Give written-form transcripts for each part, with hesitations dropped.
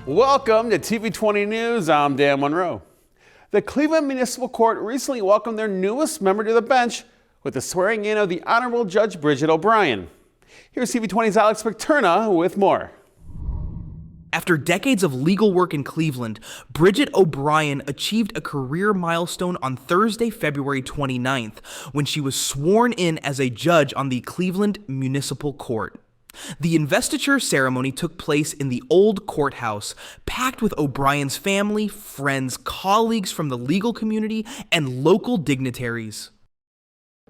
Welcome to TV20 News. I'm Dan Monroe. The Cleveland Municipal Court recently welcomed their newest member to the bench with the swearing in of the Honorable Judge Bridget O'Brien. Here's TV20's Alex McTurna with more. After decades of legal work in Cleveland, Bridget O'Brien achieved a career milestone on Thursday, February 29th, when she was sworn in as a judge on the Cleveland Municipal Court. The investiture ceremony took place in the old courthouse, packed with O'Brien's family, friends, colleagues from the legal community, and local dignitaries.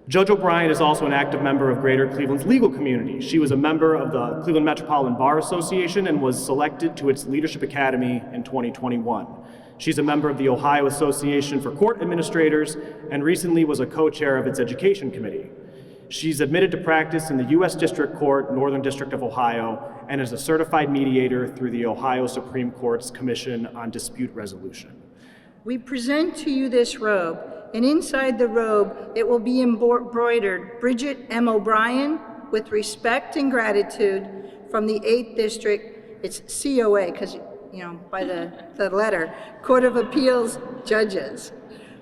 Judge O'Brien is also an active member of Greater Cleveland's legal community. She was a member of the Cleveland Metropolitan Bar Association and was selected to its Leadership Academy in 2021. She's a member of the Ohio Association for Court Administrators and recently was a co-chair of its Education Committee. She's admitted to practice in the U.S. District Court, Northern District of Ohio, and is a certified mediator through the Ohio Supreme Court's Commission on Dispute Resolution. We present to you this robe, and inside the robe it will be embroidered Bridget M. O'Brien, with respect and gratitude from the 8th District. It's COA, because, you know, by the letter, Court of Appeals judges.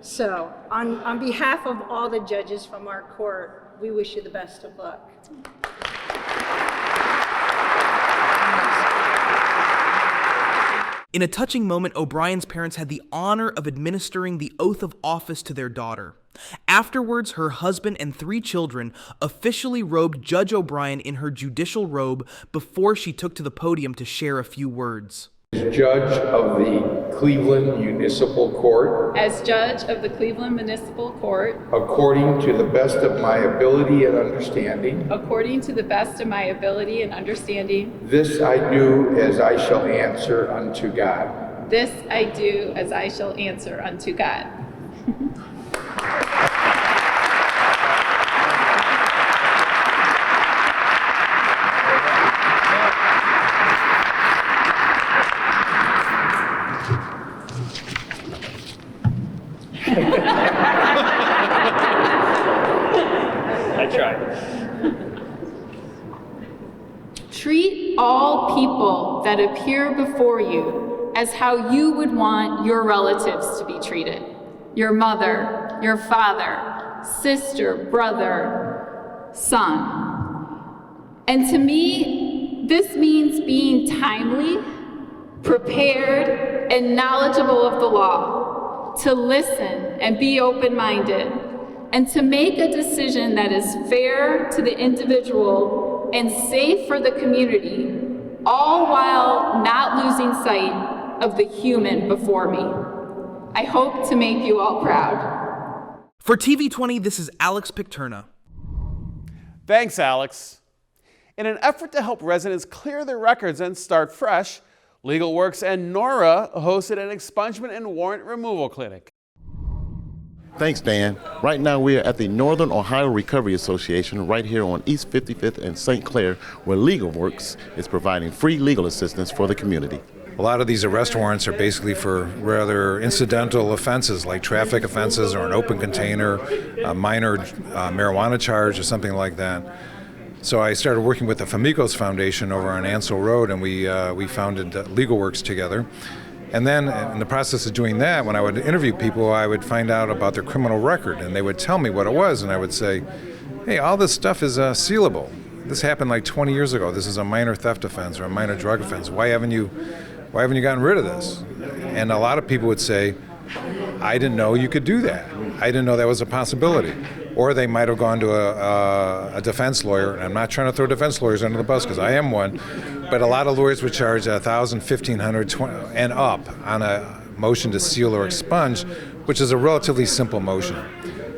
So on behalf of all the judges from our court, we wish you the best of luck. In a touching moment, O'Brien's parents had the honor of administering the oath of office to their daughter. Afterwards, her husband and 3 children officially robed Judge O'Brien in her judicial robe before she took to the podium to share a few words. As Judge of the Cleveland Municipal Court. As Judge of the Cleveland Municipal Court. According to the best of my ability and understanding. According to the best of my ability and understanding. This I do as I shall answer unto God. This I do as I shall answer unto God. I tried. Treat all people that appear before you as how you would want your relatives to be treated. Your mother, your father, sister, brother, son. And to me, this means being timely, prepared, and knowledgeable of the law, to listen and be open-minded, and to make a decision that is fair to the individual and safe for the community, all while not losing sight of the human before me. I hope to make you all proud. For TV20, this is Alex McTurna. Thanks, Alex. In an effort to help residents clear their records and start fresh, Legal Works and NORA hosted an expungement and warrant removal clinic. Thanks, Dan. Right now we are at the Northern Ohio Recovery Association right here on East 55th and St. Clair, where Legal Works is providing free legal assistance for the community. A lot of these arrest warrants are basically for rather incidental offenses like traffic offenses or an open container, a minor marijuana charge or something like that. So I started working with the Famicos Foundation over on Ansel Road, and we founded Legal Works together. And then in the process of doing that, when I would interview people, I would find out about their criminal record, and they would tell me what it was, and I would say, hey, all this stuff is sealable. This happened like 20 years ago. This is a minor theft offense or a minor drug offense. Why haven't you gotten rid of this? And a lot of people would say, I didn't know you could do that. I didn't know that was a possibility. Or they might have gone to a defense lawyer, and I'm not trying to throw defense lawyers under the bus because I am one, but a lot of lawyers would charge $1,000, $1,500, and up on a motion to seal or expunge, which is a relatively simple motion.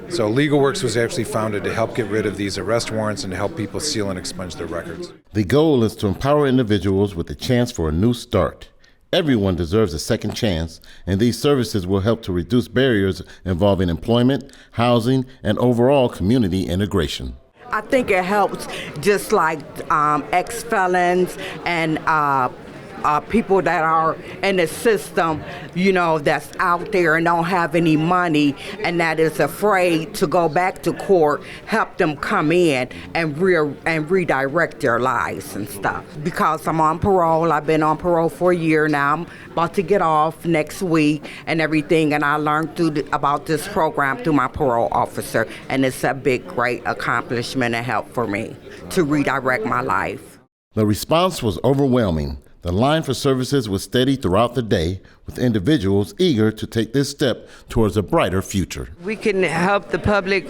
So Legal Works was actually founded to help get rid of these arrest warrants and to help people seal and expunge their records. The goal is to empower individuals with a chance for a new start. Everyone deserves a second chance, and these services will help to reduce barriers involving employment, housing, and overall community integration. I think it helps just like ex-felons and people that are in the system, that's out there and don't have any money and that is afraid to go back to court, help them come in and redirect their lives and stuff. Because I'm on parole, I've been on parole for a year now. I'm about to get off next week and everything, and I learned about this program through my parole officer, and it's a big, great accomplishment and help for me to redirect my life. The response was overwhelming. The line for services was steady throughout the day, with individuals eager to take this step towards a brighter future. We can help the public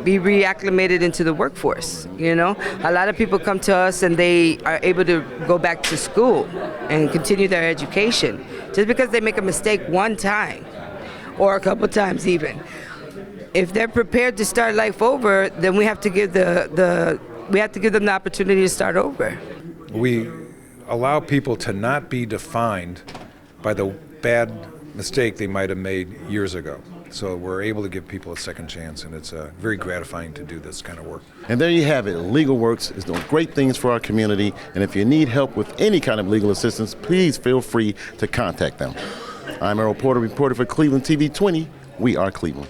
be reacclimated into the workforce. A lot of people come to us and they are able to go back to school and continue their education. Just because they make a mistake one time or a couple times even, if they're prepared to start life over, then we have to give them the opportunity to start over. We allow people to not be defined by the bad mistake they might have made years ago. So we're able to give people a second chance, and it's very gratifying to do this kind of work. And there you have it. Legal Works is doing great things for our community, and if you need help with any kind of legal assistance, please feel free to contact them. I'm Errol Porter, reporter for Cleveland TV20. We are Cleveland.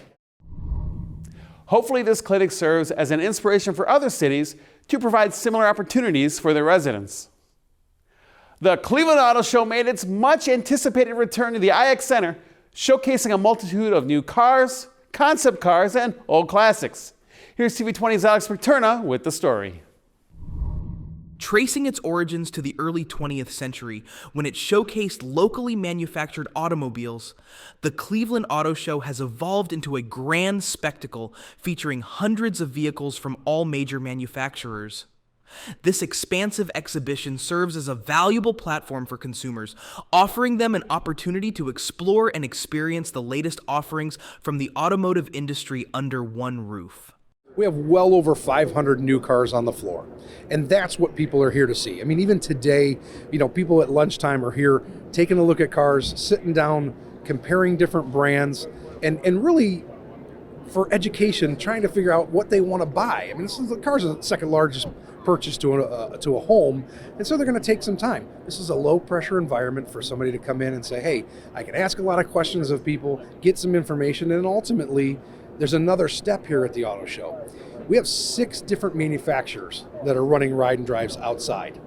Hopefully this clinic serves as an inspiration for other cities to provide similar opportunities for their residents. The Cleveland Auto Show made its much anticipated return to the IX Center, showcasing a multitude of new cars, concept cars, and old classics. Here's TV20's Alex Paterna with the story. Tracing its origins to the early 20th century, when it showcased locally manufactured automobiles, the Cleveland Auto Show has evolved into a grand spectacle featuring hundreds of vehicles from all major manufacturers. This expansive exhibition serves as a valuable platform for consumers, offering them an opportunity to explore and experience the latest offerings from the automotive industry under one roof. We have well over 500 new cars on the floor, and that's what people are here to see. I mean, even today, people at lunchtime are here taking a look at cars, sitting down, comparing different brands, and really for education, trying to figure out what they want to buy. I mean, the cars are the second largest purchase to a home, and so they're going to take some time. This is a low pressure environment for somebody to come in and say, hey, I can ask a lot of questions of people, get some information, and ultimately there's another step here at the auto show. We have 6 different manufacturers that are running ride and drives outside,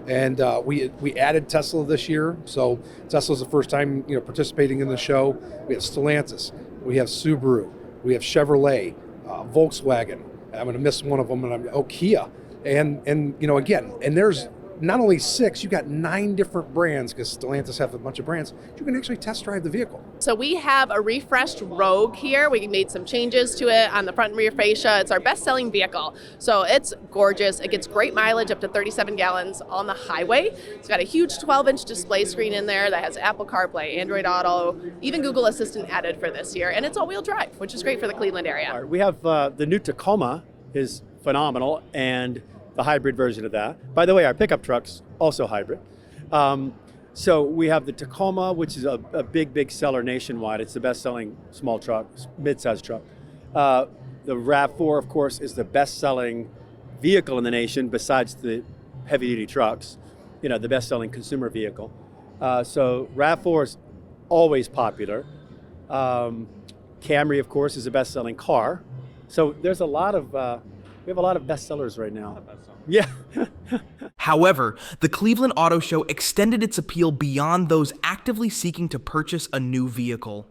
and we added Tesla this year, so Tesla's the first time participating in the show. We have Stellantis, we have Subaru, we have Chevrolet, Volkswagen. I'm going to miss one of them, Kia. And again, and there's not only 6, you got 9 different brands, because Stellantis have a bunch of brands. You can actually test drive the vehicle. So we have a refreshed Rogue here. We made some changes to it on the front and rear fascia. It's our best-selling vehicle. So it's gorgeous. It gets great mileage, up to 37 gallons on the highway. It's got a huge 12-inch display screen in there that has Apple CarPlay, Android Auto, even Google Assistant added for this year. And it's all-wheel drive, which is great for the Cleveland area. We have the new Tacoma is phenomenal, and the hybrid version of that. By the way, our pickup truck's also hybrid. So we have the Tacoma, which is a big seller nationwide. It's the best-selling small truck, mid-sized truck. The RAV4, of course, is the best-selling vehicle in the nation besides the heavy-duty trucks, the best-selling consumer vehicle. So RAV4 is always popular. Camry, of course, is the best-selling car. So there's we have a lot of bestsellers right now. Yeah. However, the Cleveland Auto Show extended its appeal beyond those actively seeking to purchase a new vehicle.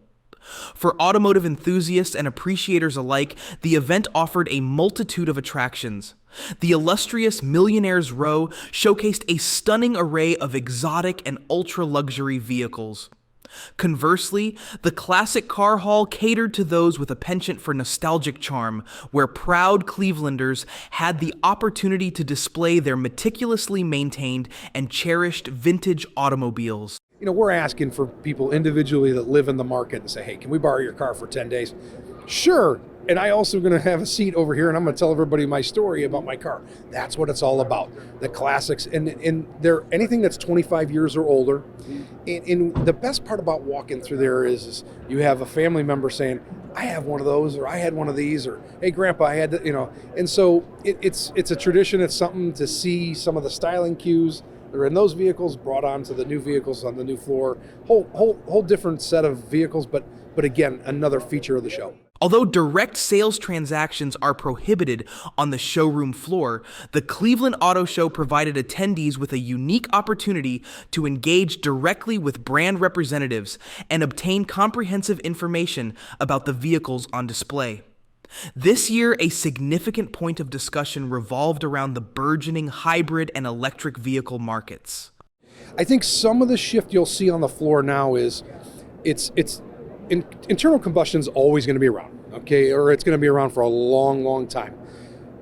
For automotive enthusiasts and appreciators alike, the event offered a multitude of attractions. The illustrious Millionaires Row showcased a stunning array of exotic and ultra-luxury vehicles. Conversely, the Classic Car Hall catered to those with a penchant for nostalgic charm, where proud Clevelanders had the opportunity to display their meticulously maintained and cherished vintage automobiles. We're asking for people individually that live in the market and say, hey, can we borrow your car for 10 days? Sure. And I also going to have a seat over here, and I'm going to tell everybody my story about my car. That's what it's all about. The classics, and they're anything that's 25 years or older. And the best part about walking through there is you have a family member saying, I have one of those, or I had one of these, or hey, Grandpa, I had that, And so it's a tradition. It's something to see some of the styling cues that are in those vehicles brought onto the new vehicles on the new floor. Whole different set of vehicles, but again, another feature of the show. Although direct sales transactions are prohibited on the showroom floor, the Cleveland Auto Show provided attendees with a unique opportunity to engage directly with brand representatives and obtain comprehensive information about the vehicles on display. This year, a significant point of discussion revolved around the burgeoning hybrid and electric vehicle markets. I think some of the shift you'll see on the floor now is internal combustion's always going to be around, okay, or it's going to be around for a long, long time.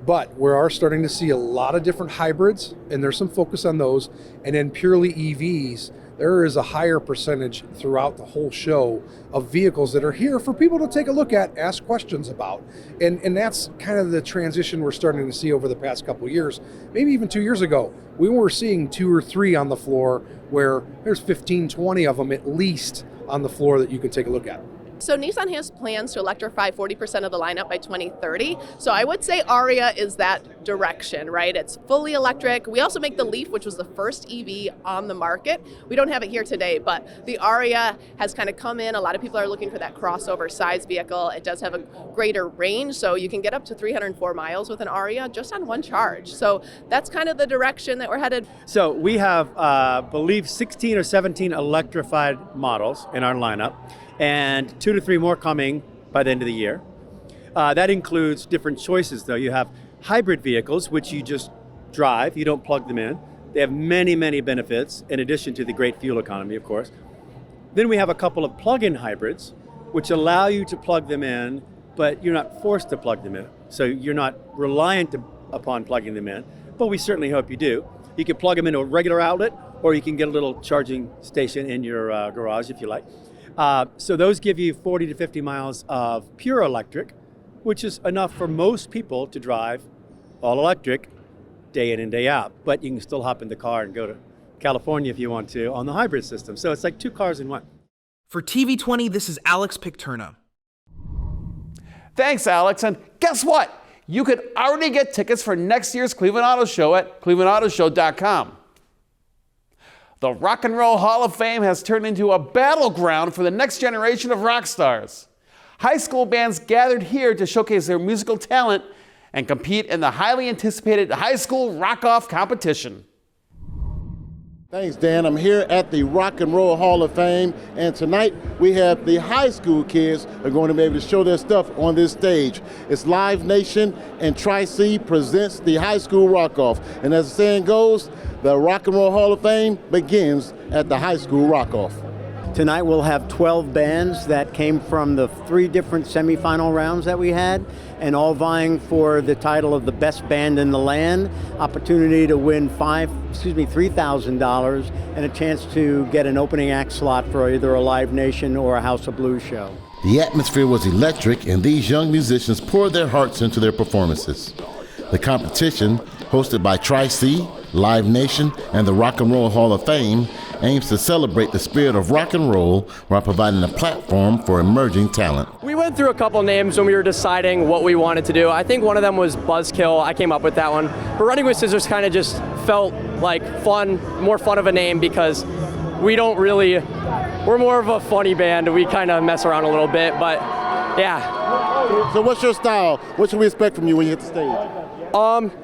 But we are starting to see a lot of different hybrids, and there's some focus on those. And then purely EVs, there is a higher percentage throughout the whole show of vehicles that are here for people to take a look at, ask questions about. And that's kind of the transition we're starting to see over the past couple of years. Maybe even 2 years ago, we were seeing 2 or 3 on the floor where there's 15, 20 of them at least on the floor that you can take a look at. So Nissan has plans to electrify 40% of the lineup by 2030. So I would say Aria is that direction, right? It's fully electric. We also make the Leaf, which was the first EV on the market. We don't have it here today, but the Aria has kind of come in. A lot of people are looking for that crossover size vehicle. It does have a greater range, so you can get up to 304 miles with an Aria just on one charge. So that's kind of the direction that we're headed. So we have, believe 16 or 17 electrified models in our lineup, and 2 to 3 more coming by the end of the year. That includes different choices, though. You have hybrid vehicles, which you just drive, you don't plug them in. They have many, many benefits, in addition to the great fuel economy, of course. Then we have a couple of plug-in hybrids, which allow you to plug them in, but you're not forced to plug them in. So you're not reliant upon plugging them in, but we certainly hope you do. You can plug them into a regular outlet, or you can get a little charging station in your garage if you like. So those give you 40 to 50 miles of pure electric, which is enough for most people to drive all electric day in and day out. But you can still hop in the car and go to California if you want to on the hybrid system. So it's like 2 cars in one. For TV20, this is Alex Picterna. Thanks, Alex. And guess what? You could already get tickets for next year's Cleveland Auto Show at clevelandautoshow.com. The Rock and Roll Hall of Fame has turned into a battleground for the next generation of rock stars. High school bands gathered here to showcase their musical talent and compete in the highly anticipated High School Rock-Off competition. Thanks, Dan. I'm here at the Rock and Roll Hall of Fame, and tonight we have the high school kids are going to be able to show their stuff on this stage. It's Live Nation and Tri-C presents the High School Rock-Off. And as the saying goes, the Rock and Roll Hall of Fame begins at the High School Rock-Off. Tonight we'll have 12 bands that came from the 3 different semifinal rounds that we had, and all vying for the title of the best band in the land, opportunity to win $3,000 and a chance to get an opening act slot for either a Live Nation or a House of Blues show. The atmosphere was electric, and these young musicians poured their hearts into their performances. The competition, hosted by Tri-C, Live Nation, and the Rock and Roll Hall of Fame, aims to celebrate the spirit of rock and roll while providing a platform for emerging talent. We went through a couple names when we were deciding what we wanted to do. I think one of them was Buzzkill. I came up with that one. But Running with Scissors kind of just felt like more fun of a name because we're more of a funny band. We kind of mess around a little bit, but yeah. So what's your style? What should we expect from you when you hit the stage?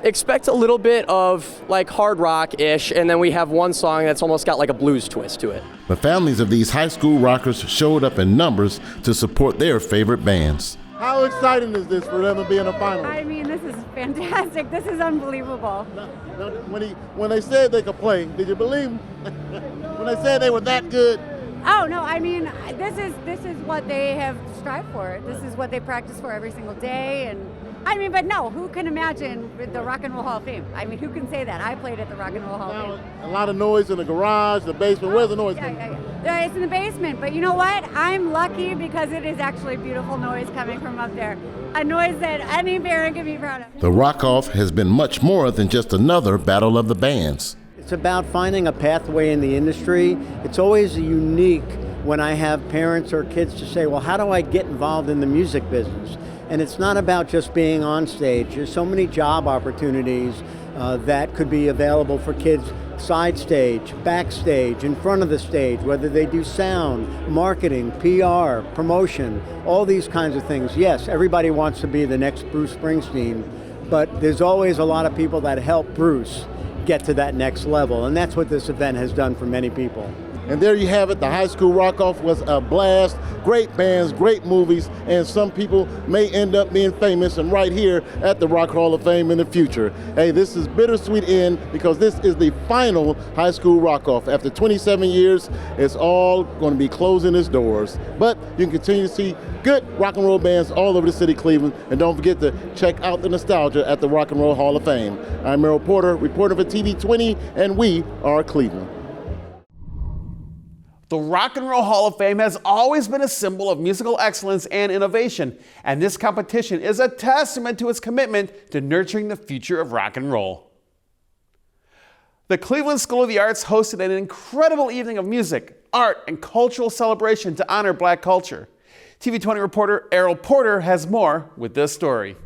Expect a little bit of like hard rock-ish, and then we have one song that's almost got like a blues twist to it. The families of these high school rockers showed up in numbers to support their favorite bands. How exciting is this for them to be in the finals? I mean, this is fantastic. This is unbelievable. When they said they could play, did you believe them? When they said they were that good? Oh no, I mean, this is what they have strived for. This is what they practice for every single day, and I mean, but no, who can imagine the Rock and Roll Hall of Fame? I mean, who can say that? I played at the Rock and Roll Hall of Fame. A lot of noise in the garage, the basement. Where's the noise coming from? Yeah, it's in the basement, but you know what? I'm lucky because it is actually beautiful noise coming from up there. A noise that any parent can be proud of. The Rock-Off has been much more than just another battle of the bands. It's about finding a pathway in the industry. It's always unique when I have parents or kids to say, well, how do I get involved in the music business? And it's not about just being on stage. There's so many job opportunities that could be available for kids side stage, backstage, in front of the stage, whether they do sound, marketing, PR, promotion, all these kinds of things. Yes, everybody wants to be the next Bruce Springsteen, but there's always a lot of people that help Bruce get to that next level, and that's what this event has done for many people. And there you have it. The high school rock-off was a blast. Great bands, great movies, and some people may end up being famous and right here at the Rock Hall of Fame in the future. Hey, this is bittersweet end because this is the final high school rock-off. After 27 years, it's all going to be closing its doors. But you can continue to see good rock and roll bands all over the city of Cleveland. And don't forget to check out the nostalgia at the Rock and Roll Hall of Fame. I'm Merrill Porter, reporter for TV20, and we are Cleveland. The Rock and Roll Hall of Fame has always been a symbol of musical excellence and innovation, and this competition is a testament to its commitment to nurturing the future of rock and roll. The Cleveland School of the Arts hosted an incredible evening of music, art, and cultural celebration to honor Black culture. TV20 reporter Errol Porter has more with this story.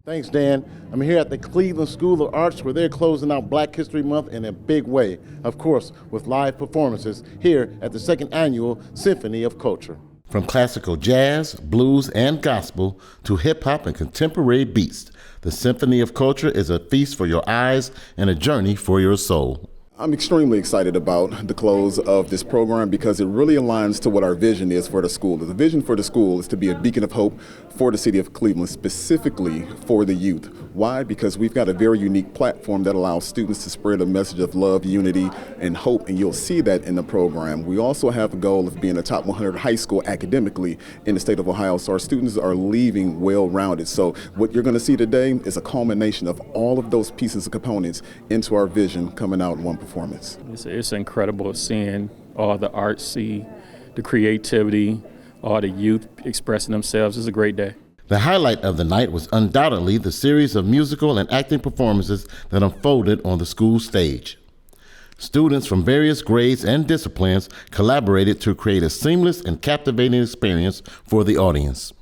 Thanks, Dan. I'm here at the Cleveland School of Arts where they're closing out Black History Month in a big way, of course, with live performances here at the second annual Symphony of Culture. From classical jazz, blues, and gospel to hip-hop and contemporary beats, the Symphony of Culture is a feast for your eyes and a journey for your soul. I'm extremely excited about the close of this program because it really aligns to what our vision is for the school. The vision for the school is to be a beacon of hope for the city of Cleveland, specifically for the youth. Why? Because we've got a very unique platform that allows students to spread a message of love, unity, and hope, and you'll see that in the program. We also have a goal of being a top 100 high school academically in the state of Ohio, so our students are leaving well-rounded. So what you're going to see today is a culmination of all of those pieces and components into our vision coming out in one performance. It's incredible seeing all the arts, see the creativity, all the youth expressing themselves. It's a great day. The highlight of the night was undoubtedly the series of musical and acting performances that unfolded on the school stage. Students from various grades and disciplines collaborated to create a seamless and captivating experience for the audience.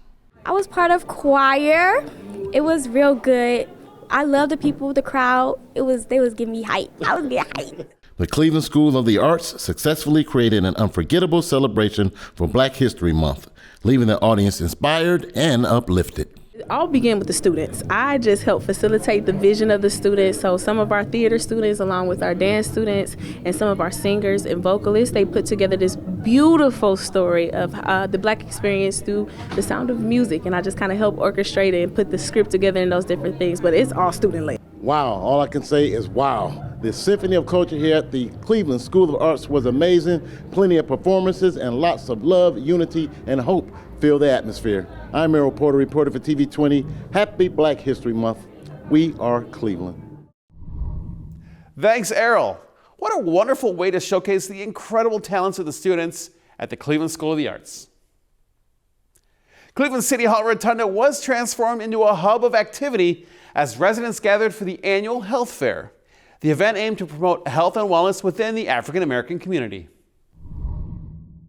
I was part of choir. It was real good. I love the people, the crowd. They was giving me hype. I was getting hype. The Cleveland School of the Arts successfully created an unforgettable celebration for Black History Month, leaving the audience inspired and uplifted. It all began with the students. I just help facilitate the vision of the students. So some of our theater students, along with our dance students and some of our singers and vocalists, they put together this beautiful story of the Black experience through the sound of music. And I just kind of help orchestrate it and put the script together and those different things. But it's all student-led. Wow, all I can say is wow. The Symphony of Culture here at the Cleveland School of Arts was amazing. Plenty of performances and lots of love, unity, and hope fill the atmosphere. I'm Errol Porter, reporter for TV20. Happy Black History Month. We are Cleveland. Thanks, Errol. What a wonderful way to showcase the incredible talents of the students at the Cleveland School of the Arts. Cleveland City Hall Rotunda was transformed into a hub of activity as residents gathered for the annual health fair. The event aimed to promote health and wellness within the African American community.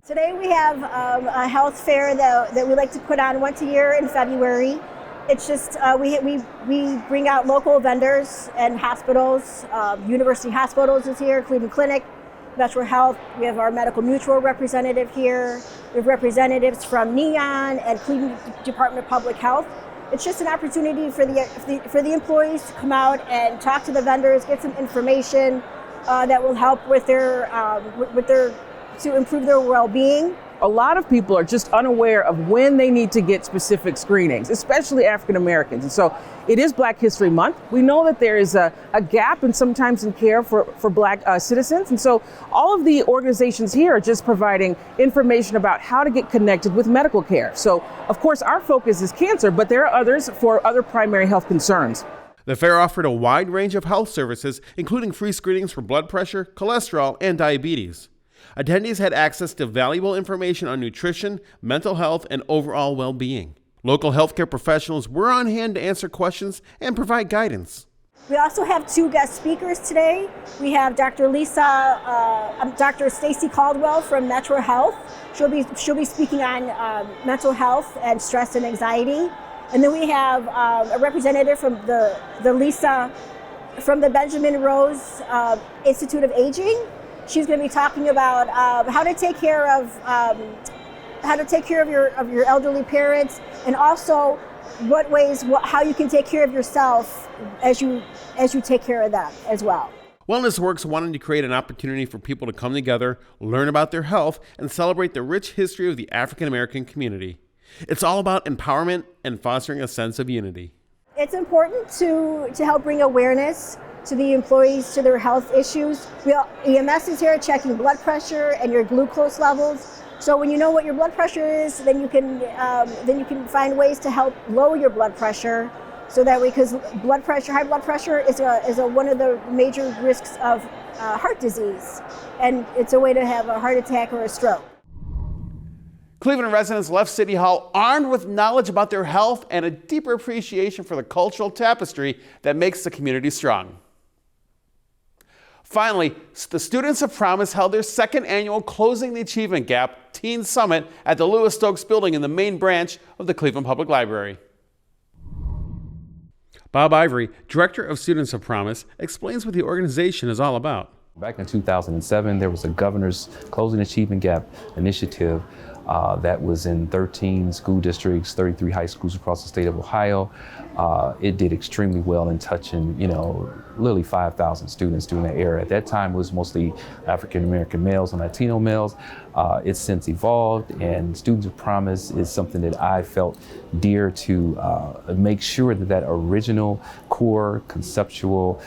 Today we have a health fair that we like to put on once a year in February. It's just we bring out local vendors and hospitals. University Hospitals is here, Cleveland Clinic, Metro Health. We have our Medical Mutual representative here. We have representatives from Neon and Cleveland Department of Public Health. It's just an opportunity for the employees to come out and talk to the vendors, get some information that will help with their to improve their well-being. A lot of people are just unaware of when they need to get specific screenings, especially African Americans. And so it is Black History Month. We know that there is a gap and sometimes in care for Black citizens. And so all of the organizations here are just providing information about how to get connected with medical care. So of course our focus is cancer, but there are others for other primary health concerns. The fair offered a wide range of health services, including free screenings for blood pressure, cholesterol, and diabetes. Attendees had access to valuable information on nutrition, mental health, and overall well-being. Local healthcare professionals were on hand to answer questions and provide guidance. We also have two guest speakers today. We have Dr. Stacy Caldwell from Metro Health. She'll be speaking on mental health and stress and anxiety. And then we have a representative from the Lisa from the Benjamin Rose Institute of Aging. She's going to be talking about how to take care of your elderly parents, and also how you can take care of yourself as you take care of them as well. Wellness Works wanted to create an opportunity for people to come together, learn about their health, and celebrate the rich history of the African American community. It's all about empowerment and fostering a sense of unity. It's important to help bring awareness to the employees to their health issues. EMS is here checking blood pressure and your glucose levels. So when you know what your blood pressure is, then you can find ways to help lower your blood pressure. So that way, because high blood pressure is one of the major risks of heart disease, and it's a way to have a heart attack or a stroke. Cleveland residents left City Hall armed with knowledge about their health and a deeper appreciation for the cultural tapestry that makes the community strong. Finally, the Students of Promise held their second annual Closing the Achievement Gap Teen Summit at the Lewis Stokes building in the main branch of the Cleveland Public Library. Bob Ivory, Director of Students of Promise, explains what the organization is all about. Back in 2007, there was a Governor's Closing Achievement Gap initiative that was in 13 school districts, 33 high schools across the state of Ohio. It did extremely well in touching, literally 5,000 students during that era. At that time, it was mostly African American males and Latino males. It's since evolved, and Students of Promise is something that I felt dear to make sure that original core conceptual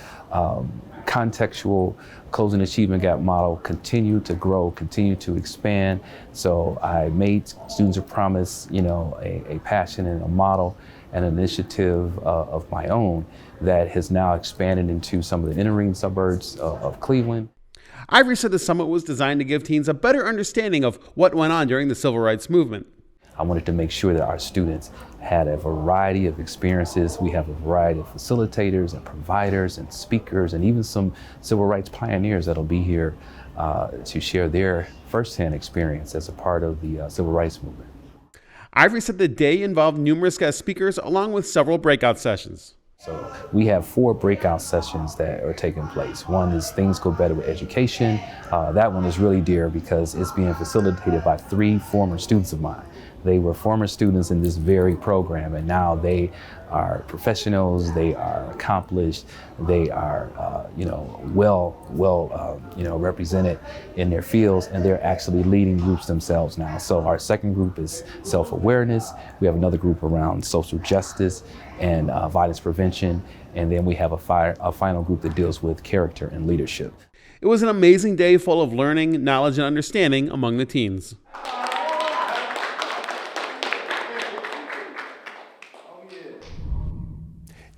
contextual Closing Achievement Gap model continue to grow, continue to expand. So I made Students of Promise, a passion and a model and an initiative of my own that has now expanded into some of the inner suburbs of Cleveland. Ivory said the summit was designed to give teens a better understanding of what went on during the Civil Rights Movement. I wanted to make sure that our students had a variety of experiences. We have a variety of facilitators and providers and speakers and even some civil rights pioneers that'll be here to share their firsthand experience as a part of the civil rights movement. Ivory said the day involved numerous guest speakers along with several breakout sessions. So we have 4 breakout sessions that are taking place. One is Things Go Better with Education. That one is really dear because it's being facilitated by 3 former students of mine. They were former students in this very program, and now they are professionals, they are accomplished, they are represented in their fields, and they're actually leading groups themselves now. So our second group is self-awareness. We have another group around social justice and violence prevention, and then we have a final group that deals with character and leadership. It was an amazing day full of learning, knowledge, and understanding among the teens.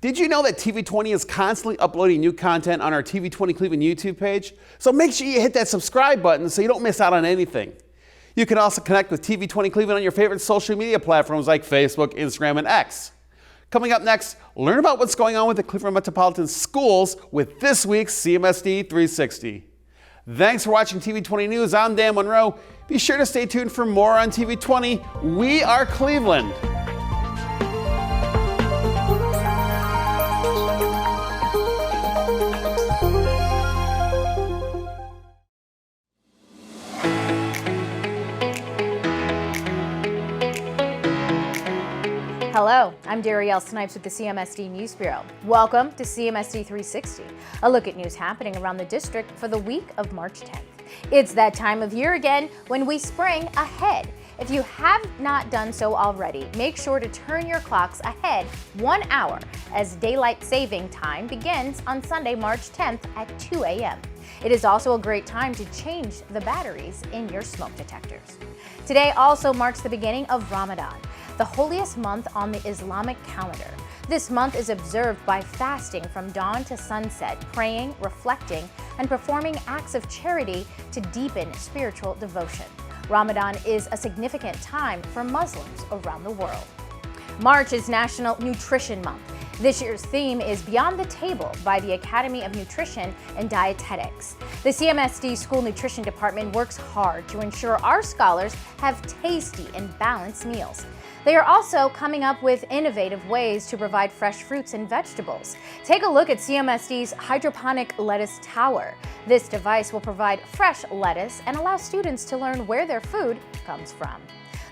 Did you know that TV20 is constantly uploading new content on our TV20 Cleveland YouTube page? So make sure you hit that subscribe button so you don't miss out on anything. You can also connect with TV20 Cleveland on your favorite social media platforms like Facebook, Instagram, and X. Coming up next, learn about what's going on with the Cleveland Metropolitan Schools with this week's CMSD 360. Thanks for watching TV20 News. I'm Dan Monroe. Be sure to stay tuned for more on TV20. We are Cleveland. Hello, I'm Darielle Snipes with the CMSD News Bureau. Welcome to CMSD 360, a look at news happening around the district for the week of March 10th. It's that time of year again when we spring ahead. If you have not done so already, make sure to turn your clocks ahead 1 hour as daylight saving time begins on Sunday, March 10th at 2 a.m. It is also a great time to change the batteries in your smoke detectors. Today also marks the beginning of Ramadan, the holiest month on the Islamic calendar. This month is observed by fasting from dawn to sunset, praying, reflecting, and performing acts of charity to deepen spiritual devotion. Ramadan is a significant time for Muslims around the world. March is National Nutrition Month. This year's theme is Beyond the Table by the Academy of Nutrition and Dietetics. The CMSD School Nutrition Department works hard to ensure our scholars have tasty and balanced meals. They are also coming up with innovative ways to provide fresh fruits and vegetables. Take a look at CMSD's hydroponic lettuce tower. This device will provide fresh lettuce and allow students to learn where their food comes from.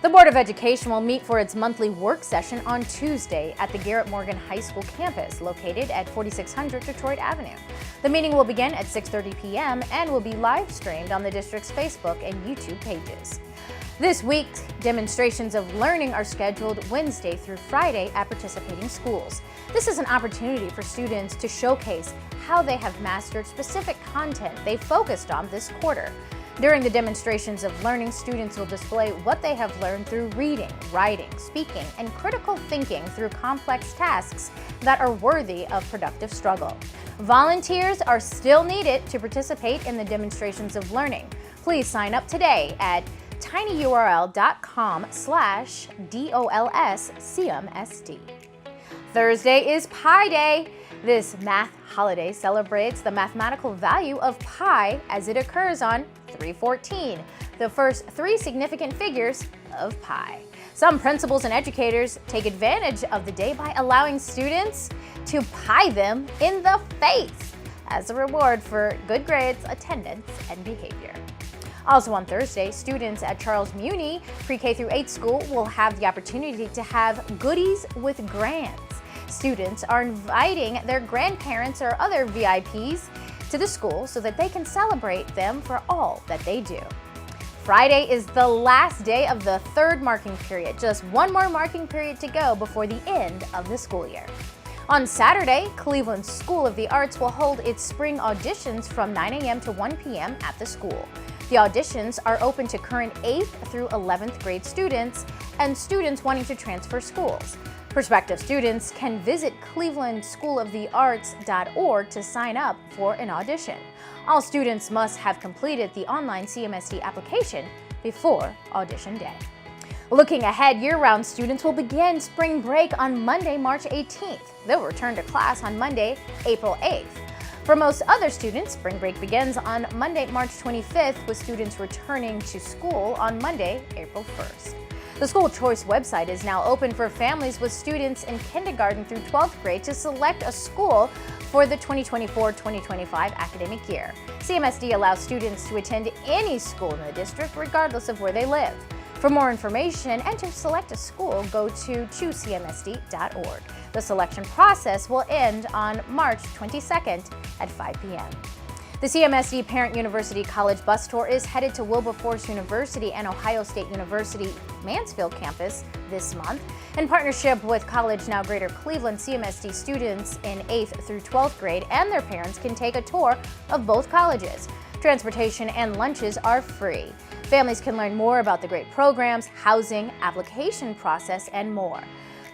The Board of Education will meet for its monthly work session on Tuesday at the Garrett Morgan High School campus located at 4600 Detroit Avenue. The meeting will begin at 6:30 p.m. and will be live streamed on the district's Facebook and YouTube pages. This week, demonstrations of learning are scheduled Wednesday through Friday at participating schools. This is an opportunity for students to showcase how they have mastered specific content they focused on this quarter. During the demonstrations of learning, students will display what they have learned through reading, writing, speaking, and critical thinking through complex tasks that are worthy of productive struggle. Volunteers are still needed to participate in the demonstrations of learning. Please sign up today at tinyurl.com/DOLSCMSD. Thursday is Pi Day. This math holiday celebrates the mathematical value of pi as it occurs on 314, the first 3 significant figures of pi. Some principals and educators take advantage of the day by allowing students to pie them in the face as a reward for good grades, attendance, and behavior. Also on Thursday, students at Charles Muni Pre-K through 8 school will have the opportunity to have goodies with grands. Students are inviting their grandparents or other VIPs to the school so that they can celebrate them for all that they do. Friday is the last day of the 3rd marking period, just one more marking period to go before the end of the school year. On Saturday, Cleveland School of the Arts will hold its spring auditions from 9 a.m. to 1 p.m. at the school. The auditions are open to current 8th through 11th grade students and students wanting to transfer schools. Prospective students can visit clevelandschoolofthearts.org to sign up for an audition. All students must have completed the online CMSD application before audition day. Looking ahead, year-round students will begin spring break on Monday, March 18th. They'll return to class on Monday, April 8th. For most other students, spring break begins on Monday, March 25th, with students returning to school on Monday, April 1st. The school choice website is now open for families with students in kindergarten through 12th grade to select a school for the 2024-2025 academic year. CMSD allows students to attend any school in the district regardless of where they live. For more information and to select a school, go to choosecmsd.org. The selection process will end on March 22nd at 5 p.m. The CMSD Parent University College Bus Tour is headed to Wilberforce University and Ohio State University Mansfield campus this month. In partnership with College Now Greater Cleveland, CMSD students in 8th through 12th grade and their parents can take a tour of both colleges. Transportation and lunches are free. Families can learn more about the great programs, housing, application process, and more.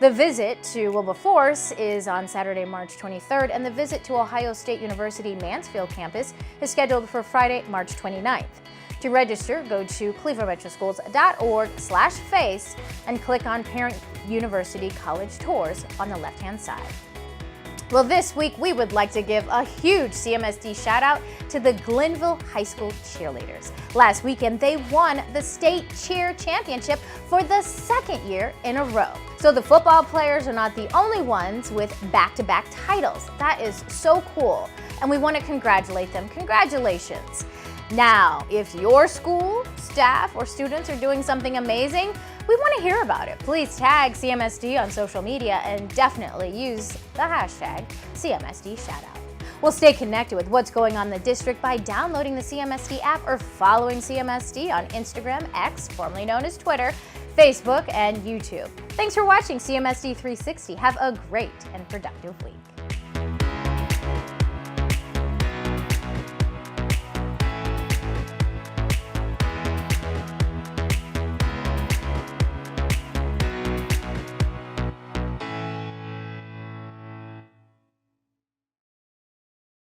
The visit to Wilberforce is on Saturday, March 23rd, and the visit to Ohio State University Mansfield campus is scheduled for Friday, March 29th. To register, go to clevelandmetroschools.org/face and click on Parent University College Tours on the left-hand side. Well, this week we would like to give a huge CMSD shout out to the Glenville High School cheerleaders. Last weekend, they won the state cheer championship for the 2nd year in a row. So the football players are not the only ones with back-to-back titles. That is so cool, and we want to congratulate them. Congratulations. Now, if your school, staff, or students are doing something amazing, we want to hear about it. Please tag CMSD on social media and definitely use the hashtag CMSD Shoutout. We'll stay connected with what's going on in the district by downloading the CMSD app or following CMSD on Instagram, X, formerly known as Twitter, Facebook, and YouTube. Thanks for watching CMSD 360. Have a great and productive week.